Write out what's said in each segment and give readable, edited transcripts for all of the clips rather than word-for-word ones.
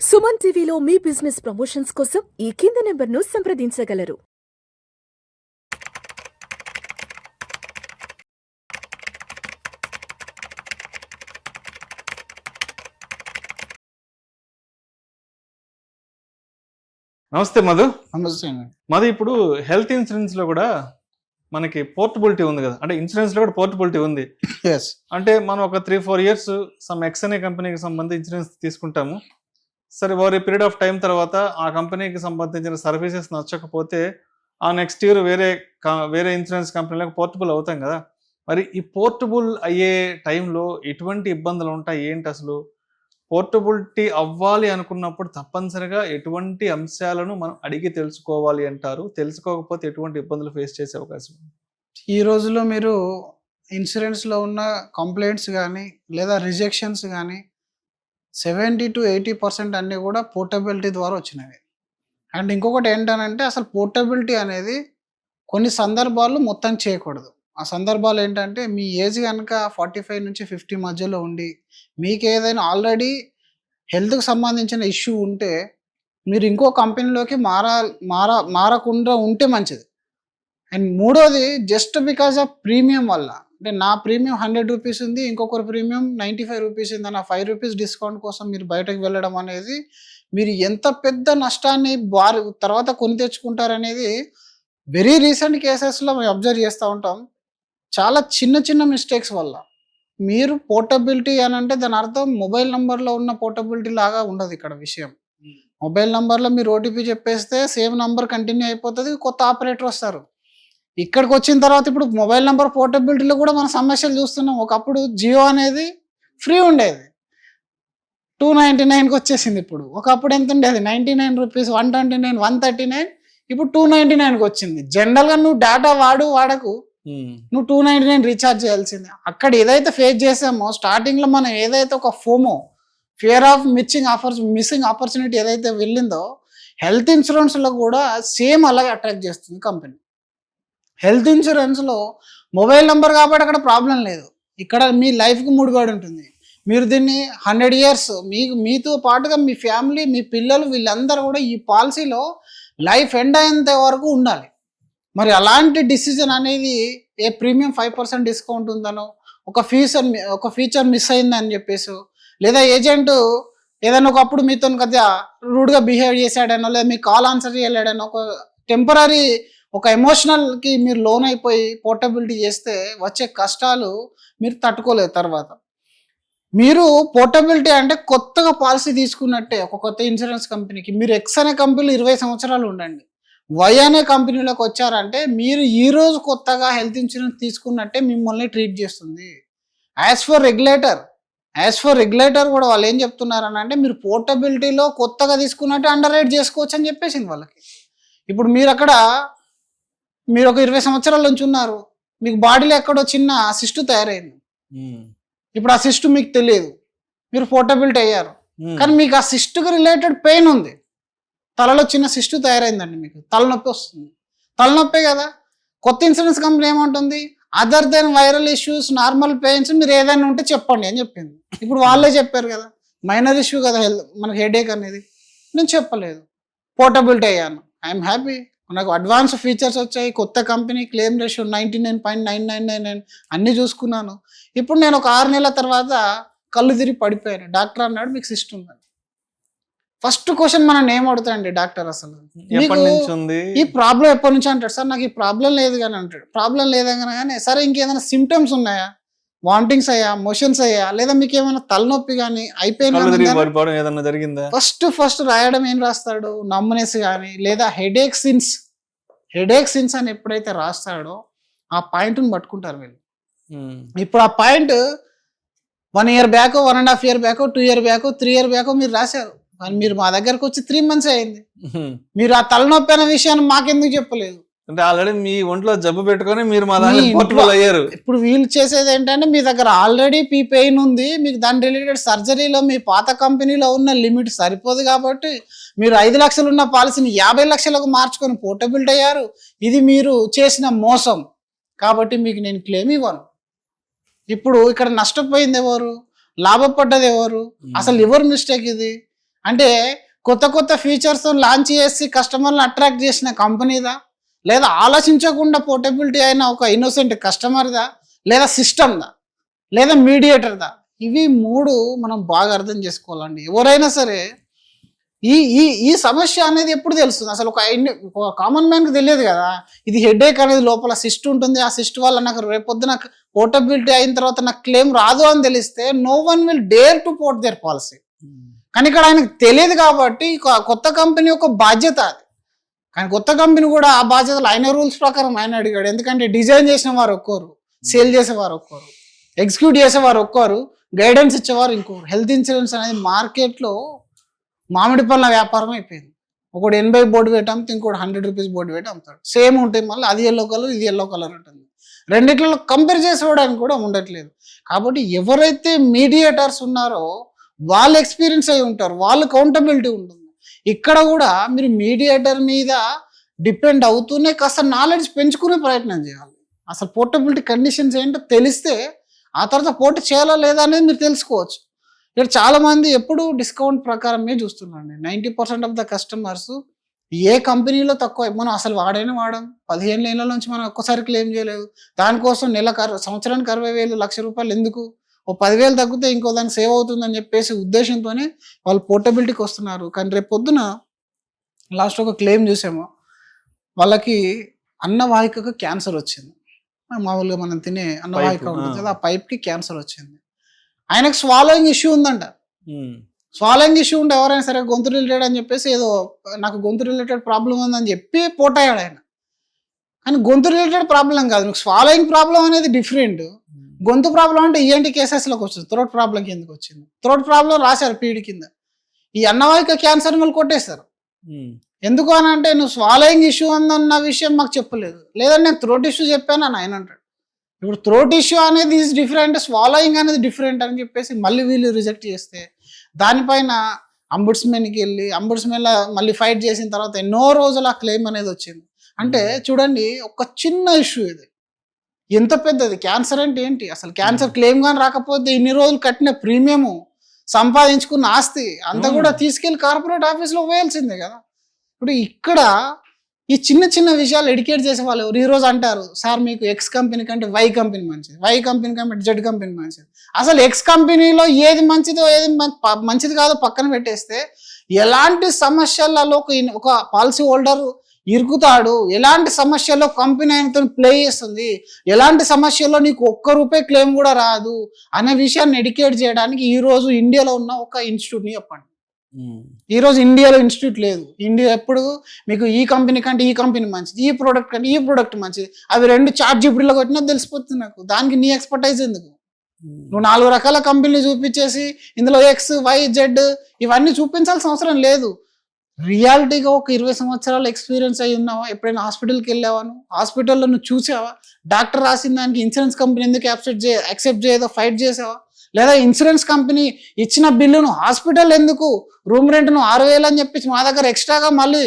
సుమన్ టీవీలో మీ business promotions కోసం ఈ కింది నెంబర్ను సంప్రదించగలరు. నమస్తే మధు. నమస్తే. మధు, ఇప్పుడు హెల్త్ ఇన్సూరెన్స్ లో కూడా మనకి పోర్టబిలిటీ ఉంది కదా, అంటే ఇన్సూరెన్స్ లో కూడా పోర్టబిలిటీ ఉంది. ఎస్. అంటే మనం ఒక 3-4 years సమ్ ఎక్స్ అనే కంపెనీకి సంబంధించి ఇన్సూరెన్స్ తీసుకుంటాము. సరే, over a period of time తర్వాత ఆ కంపెనీకి సంబంధించిన సర్వీసెస్ నచ్చకపోతే ఆ నెక్స్ట్ ఇయర్ వేరే ఇన్సూరెన్స్ కంపెనీలకు పోర్టబుల్ అవుతాం కదా. మరి ఈ పోర్టబుల్ అయ్యే టైంలో ఎటువంటి ఇబ్బందులు ఉంటాయి, ఏంటి అసలు? పోర్టబిలిటీ అవ్వాలి అనుకున్నప్పుడు తప్పనిసరిగా ఎటువంటి అంశాలను మనం అడిగి తెలుసుకోవాలి అంటారు? తెలుసుకోకపోతే ఎటువంటి ఇబ్బందులు ఫేస్ చేసే అవకాశం ఉంది? ఈ రోజుల్లో మీరు ఇన్సూరెన్స్లో ఉన్న కంప్లైంట్స్ కానీ లేదా రిజెక్షన్స్ కానీ 70 to 80% అన్నీ కూడా పోర్టబిలిటీ ద్వారా వచ్చినవి. అండ్ ఇంకొకటి ఏంటనంటే, అసలు పోర్టబిలిటీ అనేది కొన్ని సందర్భాల్లో మొత్తం చేయకూడదు. ఆ సందర్భాలు ఏంటంటే, మీ ఏజ్ కనుక 45 నుంచి 50 మధ్యలో ఉండి మీకు ఏదైనా ఆల్రెడీ హెల్త్కి సంబంధించిన ఇష్యూ ఉంటే మీరు ఇంకో కంపెనీలోకి మారకుండా ఉంటే మంచిది. అండ్ మూడోది, జస్ట్ బికాజ్ ఆఫ్ ప్రీమియం వల్ల, అంటే నా ప్రీమియం 100 రూపీస్ ఉంది, ఇంకొకరి ప్రీమియం 95 రూపీస్ ఉంది అన్న 5 రూపీస్ డిస్కౌంట్ కోసం మీరు బయటకు వెళ్ళడం అనేది, మీరు ఎంత పెద్ద నష్టాన్ని తర్వాత కొని తెచ్చుకుంటారనేది వెరీ రీసెంట్ కేసెస్లో మేము అబ్జర్వ్ చేస్తూ ఉంటాం. చాలా చిన్న చిన్న మిస్టేక్స్ వల్ల మీరు పోర్టబిలిటీ అని అంటే దాని అర్థం మొబైల్ నెంబర్లో ఉన్న పోర్టబిలిటీ లాగా ఉండదు ఇక్కడ విషయం. మొబైల్ నెంబర్లో మీరు ఓటీపీ చెప్పేస్తే సేమ్ నెంబర్ కంటిన్యూ అయిపోతుంది, కొత్త ఆపరేటర్ వస్తారు. ఇక్కడికి వచ్చిన తర్వాత ఇప్పుడు మొబైల్ నెంబర్ పోర్టబిలిటీలో కూడా మనం సమస్యలు చూస్తున్నాం. ఒకప్పుడు జియో అనేది ఫ్రీ ఉండేది, 299కి వచ్చేసింది. ఇప్పుడు ఒకప్పుడు ఎంత ఉండేది, 99 రూపీస్, 129, 139, ఇప్పుడు 299కి వచ్చింది. జనరల్గా నువ్వు డేటా వాడకు, నువ్వు 299 రీఛార్జ్ చేయాల్సిందే. అక్కడ ఏదైతే ఫేస్ చేసామో స్టార్టింగ్లో, మనం ఏదైతే ఒక FOMO, fear of missing opportunity ఏదైతే వెళ్ళిందో, హెల్త్ ఇన్సూరెన్స్లో కూడా సేమ్ అలాగే అట్రాక్ట్ చేస్తుంది కంపెనీ. హెల్త్ ఇన్సూరెన్స్లో మొబైల్ నెంబర్ కాబట్టి అక్కడ ప్రాబ్లం లేదు, ఇక్కడ మీ లైఫ్కి ముడిపడి ఉంటుంది. మీరు దీన్ని 100 years మీతో పాటుగా మీ ఫ్యామిలీ, మీ పిల్లలు, వీళ్ళందరూ కూడా ఈ పాలసీలో లైఫ్ ఎండ్ అయ్యేంత వరకు ఉండాలి. మరి అలాంటి డిసిజన్ అనేది, ఏ ప్రీమియం 5% డిస్కౌంట్ ఉందనో, ఒక ఫీచర్ మిస్ అయిందని చెప్పేసి, లేదా ఏజెంట్ ఏదైనా ఒకప్పుడు మీతో కొద్దిగా రూడ్గా బిహేవ్ చేశాడనో, లేదా మీ కాల్ ఆన్సర్ చేయలేడనో, ఒక టెంపరీ ఒక ఎమోషనల్కి మీరు లోన్ అయిపోయి పోర్టబిలిటీ చేస్తే వచ్చే కష్టాలు మీరు తట్టుకోలేదు. తర్వాత మీరు పోర్టబిలిటీ అంటే కొత్తగా పాలసీ తీసుకున్నట్టే. ఒక కొత్త ఇన్సూరెన్స్ కంపెనీకి మీరు ఎక్స్ అనే కంపెనీలో 20 సంవత్సరాలు ఉండండి, వై అనే కంపెనీలోకి వచ్చారంటే మీరు ఈరోజు కొత్తగా హెల్త్ ఇన్సూరెన్స్ తీసుకున్నట్టే మిమ్మల్ని ట్రీట్ చేస్తుంది. యాజ్ ఫర్ రెగ్యులేటర్ కూడా వాళ్ళు ఏం చెప్తున్నారని అంటే, మీరు పోర్టబిలిటీలో కొత్తగా తీసుకున్నట్టే అండర్ రైట్ చేసుకోవచ్చు అని చెప్పేసింది వాళ్ళకి. ఇప్పుడు మీరు ఒక 20 సంవత్సరాల నుంచి ఉన్నారు, మీకు బాడీలో ఎక్కడో చిన్న సిస్టు తయారైంది. ఇప్పుడు ఆ సిస్టు మీకు తెలియదు, మీరు పోర్టబిలిటీ అయ్యారు, కానీ మీకు ఆ సిస్టుకి రిలేటెడ్ పెయిన్ ఉంది. తలలో చిన్న సిస్టు తయారైందండి, మీకు తలనొప్పి వస్తుంది, తలనొప్పే కదా. కొత్త ఇన్సూరెన్స్ కంపెనీ ఏమంటుంది, other than viral issues, normal pains, మీరు ఏదైనా ఉంటే చెప్పండి అని చెప్పింది. ఇప్పుడు వాళ్ళే చెప్పారు కదా, మైనర్ ఇష్యూ కదా మనకి హెడేక్ అనేది, నేను చెప్పలేదు, పోర్టబిలిటీ అయ్యాను, ఐఎమ్ హ్యాపీ. నాకు అడ్వాన్స్ ఫీచర్స్ వచ్చాయి, కొత్త కంపెనీ, క్లెయిమ్ రేషియో 99.999 అన్నీ చూసుకున్నాను. ఇప్పుడు నేను ఒక 6 నెలల తర్వాత కళ్ళు తిరిగి పడిపోయాను. డాక్టర్ అన్నాడు, మీకు సిస్టమ్ ఉందని. ఫస్ట్ క్వశ్చన్ మనం ఏం అడుగుతాయండి డాక్టర్, అసలు ఈ ప్రాబ్లం ఎప్పటి నుంచి అంటాడు. సార్ నాకు ఈ ప్రాబ్లం లేదు కానీ అంటాడు. ప్రాబ్లం లేదనగానే, సరే ఇంకేదైనా సిమ్టమ్స్ ఉన్నాయా, వామిటింగ్స్ అయ్యా, మోషన్స్ అయ్యా, లేదా మీకు ఏమైనా తలనొప్పి కానీ అయిపోయినా, ఫస్ట్ రాయడం ఏం రాస్తాడు, నమ్మనేసి కానీ లేదా హెడేక్ సిన్స్ అని ఎప్పుడైతే రాస్తాడో ఆ పాయింట్ని పట్టుకుంటారు వీళ్ళు. ఇప్పుడు ఆ point 1 year back, 1.5 year back, 2 year back, 3 year back మీరు రాశారు, కానీ మీరు మా దగ్గరకు వచ్చి 3 months అయింది. మీరు ఆ తలనొప్పి అనే విషయాన్ని మాకెందుకు చెప్పలేదు? అంటే ఆల్రెడీ మీ ఒంట్లో జబ్బు పెట్టుకొని మీరు మా దాంట్లో పోర్టబుల్ అయ్యారు. ఇప్పుడు వీళ్ళు చేసేది ఏంటంటే, మీ దగ్గర ఆల్రెడీ పెయిన్ ఉంది, మీకు దాని రిలేటెడ్ సర్జరీలో మీ పాత కంపెనీలో ఉన్న లిమిట్ సరిపోదు కాబట్టి మీరు 5 లక్షలు ఉన్న పాలసీని 50 లక్షలకు మార్చుకొని పోర్టబిలిటీ అయ్యారు. ఇది మీరు చేసిన మోసం కాబట్టి మీకు నేను క్లెయిమ్ ఇవ్వను. ఇప్పుడు ఇక్కడ నష్టపోయింది ఎవరు, లాభపడ్డది ఎవరు, అసలు ఎవరు మిస్టేక్ ఇది? అంటే కొత్త కొత్త ఫీచర్స్ లాంచ్ చేసి కస్టమర్ని అట్రాక్ట్ చేసిన కంపెనీదా, లేదా ఆలోచించకుండా పోర్టబిలిటీ అయిన ఒక ఇన్నోసెంట్ కస్టమర్దా, లేదా సిస్టమ్దా, లేదా మీడియేటర్దా? ఇవి 3 మనం బాగా అర్థం చేసుకోవాలండి. ఎవరైనా సరే ఈ ఈ ఈ సమస్య అనేది ఎప్పుడు తెలుస్తుంది? అసలు ఒక కామన్ మ్యాన్కి తెలియదు కదా. ఇది హెడేక్ అనేది లోపల సిస్ట్ ఉంటుంది, ఆ సిస్ట్ వల్ల నాకు రేపొద్దున పోర్టబిలిటీ అయిన తర్వాత నాకు క్లెయిమ్ రాదు అని తెలిస్తే no one will dare to port their policy. కానీ ఇక్కడ ఆయనకు తెలియదు కాబట్టి కొత్త కంపెనీ యొక్క బాధ్యత అది. కానీ కొత్త కంపెనీ కూడా ఆ బాధ్యతలు ఆయన రూల్స్ ప్రకారం ఆయన అడిగాడు. ఎందుకంటే డిజైన్ చేసిన వారు ఒక్కోరు, సేల్ చేసేవారు ఒక్కోరు, ఎగ్జిక్యూట్ చేసేవారు ఒక్కోరు, గైడెన్స్ ఇచ్చేవారు ఇంకోరు. హెల్త్ ఇన్సూరెన్స్ అనేది మార్కెట్లో మామిడి పళ్ళ వ్యాపారం అయిపోయింది. ఒకటి 80 బోర్డు పెట్టి అమ్మితే ఇంకోటి 100 రూపీస్ బోర్డు పెట్టి అమ్ముతాడు. సేమ్ ఉంటాయి, మళ్ళీ అది ఎల్లో కలర్ ఇది ఎల్లో కలర్ ఉంటుంది. రెండిట్లో కంపేర్ చేసుకోవడానికి కూడా ఉండట్లేదు. కాబట్టి ఎవరైతే మీడియేటర్స్ ఉన్నారో వాళ్ళు ఎక్స్పీరియన్స్ అయి ఉంటారు, వాళ్ళు కౌంటబిలిటీ ఉంటుంది. ఇక్కడ కూడా మీరు మీడియేటర్ మీద డిపెండ్ అవుతూనే కాస్త నాలెడ్జ్ పెంచుకునే ప్రయత్నం చేయాలి. అసలు పోర్టబిలిటీ కండిషన్స్ ఏంటో తెలిస్తే ఆ తర్వాత పోర్ట్ చేయాలా లేదా అనేది మీరు తెలుసుకోవచ్చు. ఇక్కడ చాలా మంది ఎప్పుడు డిస్కౌంట్ ప్రకారమే చూస్తున్నారండి. 90% ఆఫ్ ద కస్టమర్స్ ఏ కంపెనీలో తక్కువ, మనం అసలు వాడైనా వాడాం, 15 ఏళ్ళ నుంచి మనం ఒక్కసారి క్లెయిమ్ చేయలేదు. దానికోసం సంవత్సరానికి 60,000 ₹1,00,000 ఎందుకు? ఓ 10,000 తగ్గితే ఇంకో దానికి సేవ్ అవుతుందని చెప్పేసి ఉద్దేశంతోనే వాళ్ళు పోర్టబిలిటీకి వస్తున్నారు. కానీ రేపు పొద్దున లాస్ట్ ఒక క్లెయిమ్ చూసాము, వాళ్ళకి అన్నవాహికకు క్యాన్సర్ వచ్చింది. మామూలుగా మనం తినే అన్నవాహిక ఉంటుంది కదా, ఆ పైప్కి క్యాన్సర్ వచ్చింది. ఆయనకు స్వాలోయింగ్ ఇష్యూ ఉందంట. స్వాలోయింగ్ ఇష్యూ ఉంటే ఎవరైనా సరే గొంతు రిలేటెడ్ అని చెప్పేసి ఏదో నాకు గొంతు రిలేటెడ్ ప్రాబ్లం ఉందని చెప్పి పోటయ్యాడు ఆయన. కానీ గొంతు రిలేటెడ్ ప్రాబ్లం కాదు, నాకు స్వాలోయింగ్ ప్రాబ్లం అనేది డిఫరెంట్. గొంతు ప్రాబ్లం అంటే ఈఎన్టీ కేసెస్లోకి వచ్చింది. థ్రోట్ ప్రాబ్లం కిందకి వచ్చింది. థ్రోట్ ప్రాబ్లం రాశారు పీడి కింద. ఈ అన్నవాహిక క్యాన్సర్ వాళ్ళు కొట్టేస్తారు. ఎందుకు అని అంటే నువ్వు స్వాలోయింగ్ ఇష్యూ ఉందన్న విషయం మాకు చెప్పలేదు, లేదంటే నేను థ్రోట్ ఇష్యూ చెప్పాను అని ఆయన అంటాడు. ఇప్పుడు థ్రోట్ ఇష్యూ అనేది ఈజ్ డిఫరెంట్, స్వాలోయింగ్ అనేది డిఫరెంట్ అని చెప్పేసి మళ్ళీ వీళ్ళు రిజెక్ట్ చేస్తే దానిపైన అంబుడ్స్మెన్కి వెళ్ళి అంబుడ్స్మెన్ మళ్ళీ ఫైట్ చేసిన తర్వాత ఎన్నో రోజులు ఆ క్లెయిమ్ అనేది వచ్చింది. అంటే చూడండి, ఒక చిన్న ఇష్యూ ఇది ఎంత పెద్దది. క్యాన్సర్ అంటే ఏంటి? అసలు క్యాన్సర్ క్లెయిమ్ కానీ రాకపోతే ఇన్ని రోజులు కట్టిన ప్రీమియము, సంపాదించుకున్న ఆస్తి అంతా కూడా తీసుకెళ్లి కార్పొరేట్ ఆఫీస్లో వేయాల్సిందే కదా. ఇప్పుడు ఇక్కడ ఈ చిన్న చిన్న విషయాలు ఎడ్యుకేట్ చేసే వాళ్ళు ఎవరు? ఈరోజు అంటారు, సార్ మీకు ఎక్స్ కంపెనీ కంటే వై కంపెనీ మంచిది, వై కంపెనీ కంటే జెడ్ కంపెనీ మంచిది. అసలు ఎక్స్ కంపెనీలో ఏది మంచిదో ఏది మంచిది కాదో పక్కన పెట్టేస్తే ఎలాంటి సమస్యలలో ఒక పాలసీ హోల్డర్ ఇరుకుతాడు, ఎలాంటి సమస్యల్లో కంపెనీ ఆయనతో ప్లే చేస్తుంది, ఎలాంటి సమస్యల్లో నీకు ₹1 క్లెయిమ్ కూడా రాదు అనే విషయాన్ని ఎడ్యుకేట్ చేయడానికి ఈరోజు ఇండియాలో ఉన్న ఒక ఇన్స్టిట్యూట్ని చెప్పండి. ఈరోజు ఇండియాలో ఇన్స్టిట్యూట్ లేదు. ఇండియా ఎప్పుడు మీకు ఈ కంపెనీ కంటే ఈ కంపెనీ మంచిది, ఈ ప్రోడక్ట్ కంటే ఈ ప్రోడక్ట్ మంచిది, అవి 2 ChatGPTలో కొట్టినా తెలిసిపోతుంది నాకు. దానికి నీ ఎక్స్పర్టైజ్ ఎందుకు? నువ్వు 4 రకాల కంపెనీలు చూపించేసి ఇందులో X, Y, Z ఇవన్నీ చూపించాల్సిన అవసరం లేదు. రియాలిటీగా ఒక 20 సంవత్సరాలు ఎక్స్పీరియన్స్ అయి ఉన్నావా? ఎప్పుడైనా హాస్పిటల్కి వెళ్ళావా? హాస్పిటల్లో నువ్వు చూసావా? డాక్టర్ రాసిన దానికి ఇన్సూరెన్స్ కంపెనీ ఎందుకు యాక్సెప్ట్ చేయదో ఫైట్ చేసావా? లేదా ఇన్సూరెన్స్ కంపెనీ ఇచ్చిన బిల్లును హాస్పిటల్ ఎందుకు రూమ్ రెంట్ను 6,000 అని చెప్పి మా దగ్గర ఎక్స్ట్రాగా మళ్ళీ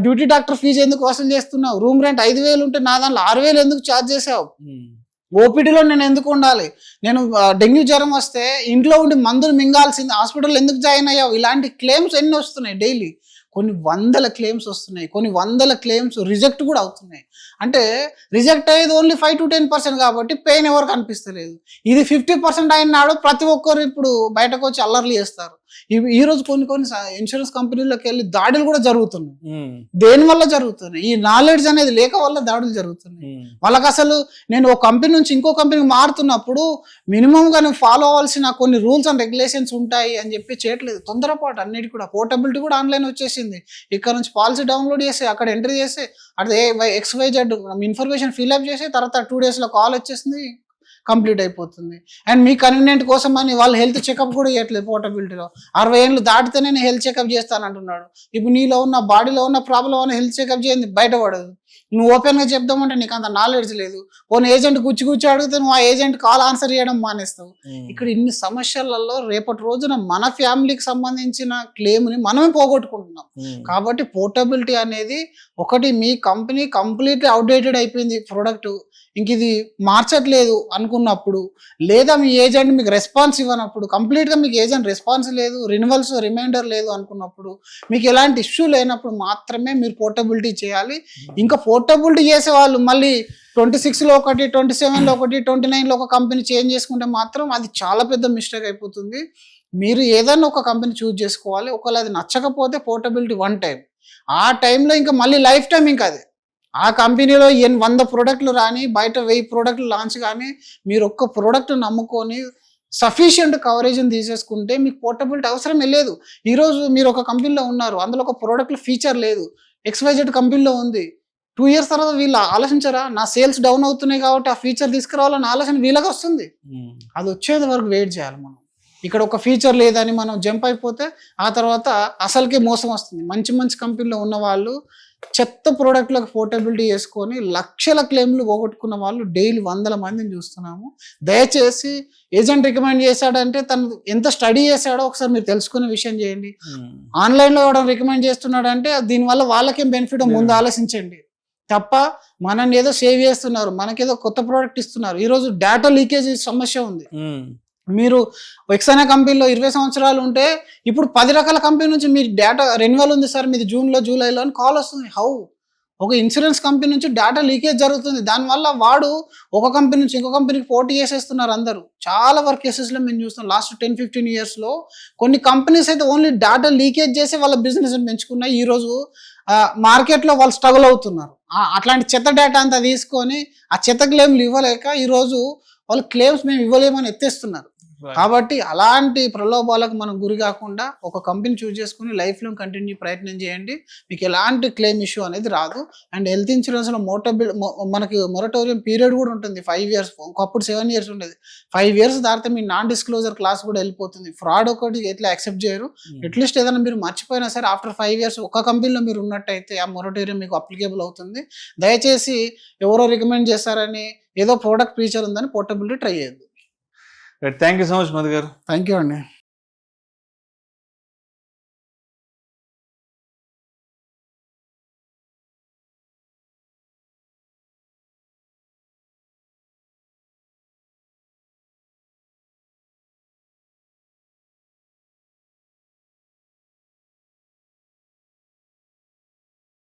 డ్యూటీ డాక్టర్ ఫీజు ఎందుకు వసూలు చేస్తున్నావు? రూమ్ రెంట్ 5,000 ఉంటే నా దాంట్లో 6,000 ఎందుకు ఛార్జ్ చేసావు? ఓపీడీలో నేను ఎందుకు ఉండాలి? నేను డెంగ్యూ జ్వరం వస్తే ఇంట్లో ఉండి మందులు మింగాల్సింది, హాస్పిటల్ ఎందుకు జాయిన్ అయ్యావు? ఇలాంటి క్లెయిమ్స్ ఎన్ని వస్తున్నాయి డైలీ. కొన్ని 100 క్లెయిమ్స్ వస్తున్నాయి, కొన్ని 100 క్లెయిమ్స్ రిజెక్ట్ కూడా అవుతున్నాయి. అంటే రిజెక్ట్ అయ్యేది ఓన్లీ 5 to 10% కాబట్టి పెయిన్ ఎవరికి అనిపిస్తలేదు. ఇది 50% అయినాడు ప్రతి ఒక్కరు ఇప్పుడు బయటకు వచ్చి అల్లర్లు చేస్తారు. ఈ రోజు కొన్ని ఇన్సూరెన్స్ కంపెనీలోకి వెళ్ళి దాడులు కూడా జరుగుతున్నాయి. దేని వల్ల జరుగుతున్నాయి? ఈ నాలెడ్జ్ అనేది లేక వల్ల దాడులు జరుగుతున్నాయి. వాళ్ళకి అసలు నేను ఒక కంపెనీ నుంచి ఇంకో కంపెనీకి మారుతున్నప్పుడు మినిమంగా నేను ఫాలో అవ్వాల్సిన కొన్ని రూల్స్ అండ్ రెగ్యులేషన్స్ ఉంటాయి అని చెప్పి చేయట్లేదు. తొందరపాటు అన్నిటి కూడా. పోర్టబిలిటీ కూడా ఆన్లైన్ వచ్చేసింది. ఇక్కడ నుంచి పాలసీ డౌన్లోడ్ చేసి అక్కడ ఎంట్రీ చేసి అదే XYZ ఇన్ఫర్మేషన్ ఫిల్అప్ చేసి తర్వాత 2 daysలో కాల్ వచ్చేసింది, కంప్లీట్ అయిపోతుంది. అండ్ మీ కన్వీనియంట్ కోసం అని వాళ్ళు హెల్త్ చెకప్ కూడా చేయట్లేదు. పోర్టబిలిటీలో 60 ఏళ్ళు దాటితేనే నేను హెల్త్ చెకప్ చేస్తాను అంటున్నాడు. ఇప్పుడు నీలో ఉన్న బాడీలో ఉన్న ప్రాబ్లం అని హెల్త్ చెకప్ చేయండి, బయటపడదు. నువ్వు ఓపెన్గా చెప్దామంటే నీకు అంత నాలెడ్జ్ లేదు. పోనీ ఏజెంట్ కూర్చి అడిగితే నువ్వు ఆ ఏజెంట్ కాల్ ఆన్సర్ చేయడం మానేస్తావు. ఇక్కడ ఇన్ని సమస్యలలో రేపటి రోజున మన ఫ్యామిలీకి సంబంధించిన క్లెయిమ్ని మనమే పోగొట్టుకుంటున్నాం. కాబట్టి పోర్టబిలిటీ అనేది ఒకటి, మీ కంపెనీ కంప్లీట్లీ అవుట్డేటెడ్ అయిపోయింది ప్రోడక్ట్. ఇంక ఇది మార్చట్లేదు అనుకున్నప్పుడు, లేదా మీ ఏజెంట్ మీకు రెస్పాన్స్ ఇవ్వనప్పుడు, కంప్లీట్గా మీకు ఏజెంట్ రెస్పాన్స్ లేదు, రినివల్స్ రిమైండర్ లేదు అనుకున్నప్పుడు, మీకు ఎలాంటి ఇష్యూ లేనప్పుడు మాత్రమే మీరు పోర్టబిలిటీ చేయాలి. ఇంకా పోర్టబిలిటీ చేసే వాళ్ళు మళ్ళీ 26లో ఒకటి, 27లో ఒకటి, 29లో ఒక కంపెనీ చేంజ్ చేసుకుంటే మాత్రం అది చాలా పెద్ద మిస్టేక్ అయిపోతుంది. మీరు ఏదైనా ఒక కంపెనీ చూస్ చేసుకోవాలి. ఒకవేళ అది నచ్చకపోతే పోర్టబిలిటీ 1 టైం, ఆ టైంలో ఇంకా మళ్ళీ లైఫ్ టైం ఇంకా అది ఆ కంపెనీలో 100 ప్రోడక్ట్లు రాని, బయట 1000 ప్రోడక్ట్లు లాంచ్ కానీ, మీరు ఒక్క ప్రోడక్ట్ నమ్ముకొని సఫిషియంట్ కవరేజ్ని తీసేసుకుంటే మీకు పోర్టబిలిటీ అవసరమే లేదు. ఈరోజు మీరు ఒక కంపెనీలో ఉన్నారు, అందులో ఒక ప్రోడక్ట్లో ఫీచర్ లేదు, XYZ కంపెనీలో ఉంది. 2 ఇయర్స్ తర్వాత వీళ్ళు ఆలోచించారా, నా సేల్స్ డౌన్ అవుతున్నాయి కాబట్టి ఆ ఫీచర్ తీసుకురావాలన్న ఆలోచన వీళ్ళకి వస్తుంది. అది వచ్చేది వరకు వెయిట్ చేయాలి మనం. ఇక్కడ ఒక ఫీచర్ లేదని మనం జంప్ అయిపోతే ఆ తర్వాత అసలుకే మోసం వస్తుంది. మంచి మంచి కంపెనీలో ఉన్న వాళ్ళు చెత్త ప్రోడక్ట్లకు పోర్టబిలిటీ చేసుకొని లక్షల క్లెయిమ్లు పోగొట్టుకున్న వాళ్ళు డైలీ 100 మందిని చూస్తున్నాము. దయచేసి ఏజెంట్ రికమెండ్ చేశాడంటే తను ఎంత స్టడీ చేశాడో ఒకసారి మీరు తెలుసుకునే విషయం చేయండి. ఆన్లైన్లో ఎవడో రికమెండ్ చేస్తున్నాడంటే దీనివల్ల వాళ్ళకేం బెనిఫిట్ ముందు ఆలోచించండి తప్ప మనల్ని ఏదో సేవ్ చేస్తున్నారు, మనకేదో కొత్త ప్రోడక్ట్ ఇస్తున్నారు. ఈరోజు డేటా లీకేజ్ సమస్య ఉంది. మీరు ఎక్సైనా కంపెనీలో 20 సంవత్సరాలు ఉంటే ఇప్పుడు 10 రకాల కంపెనీ నుంచి మీ డేటా రెన్యువల్ ఉంది సార్ మీది జూన్లో జూలైలో అని కాల్ వస్తుంది. హౌ? ఒక ఇన్సూరెన్స్ కంపెనీ నుంచి డేటా లీకేజ్ జరుగుతుంది. దానివల్ల వాడు ఒక కంపెనీ నుంచి ఇంకో కంపెనీకి పోటీ చేసేస్తున్నారు అందరూ. చాలా వర్క్ కేసెస్లో మేము చూస్తాం లాస్ట్ 10-15 ఇయర్స్లో. కొన్ని కంపెనీస్ అయితే ఓన్లీ డేటా లీకేజ్ చేసి వాళ్ళ బిజినెస్ పెంచుకున్నాయి. ఈరోజు మార్కెట్లో వాళ్ళు స్ట్రగుల్ అవుతున్నారు. అట్లాంటి చెత్త డేటా అంతా తీసుకొని ఆ చెత్త క్లెయిమ్లు ఇవ్వలేక ఈరోజు వాళ్ళు క్లెయిమ్స్ మేము ఇవ్వలేమని ఎత్తేస్తున్నారు. కాబట్టి అలాంటి ప్రలోభాలకు మనం గురి కాకుండా ఒక కంపెనీ చూస్ చేసుకుని లైఫ్లో కంటిన్యూ ప్రయత్నం చేయండి. మీకు ఎలాంటి క్లెయిమ్ ఇష్యూ అనేది రాదు. అండ్ హెల్త్ ఇన్సూరెన్స్లో మనకి మొరటోరియం పీరియడ్ కూడా ఉంటుంది 5 ఇయర్స్. ఒకప్పుడు 7 ఇయర్స్ ఉండేది. 5 ఇయర్స్ దాటితే మీ నాన్ డిస్క్లోజర్ క్లాస్ కూడా వెళ్ళిపోతుంది. ఫ్రాడ్ ఒకటి ఎట్లా యాక్సెప్ట్ చేయరు. అట్లీస్ట్ ఏదైనా మీరు మర్చిపోయినా సరే ఆఫ్టర్ 5 ఇయర్స్ ఒక కంపెనీలో మీరు ఉన్నట్టయితే ఆ మొరటోరియం మీకు అప్లికేబుల్ అవుతుంది. దయచేసి ఎవరో రికమెండ్ చేస్తారని ఏదో ప్రోడక్ట్ ఫీచర్ ఉందని పోర్టబిలిటీ ట్రై చేయొద్దు. Thank you so much Madhu garu. Thank you అండి.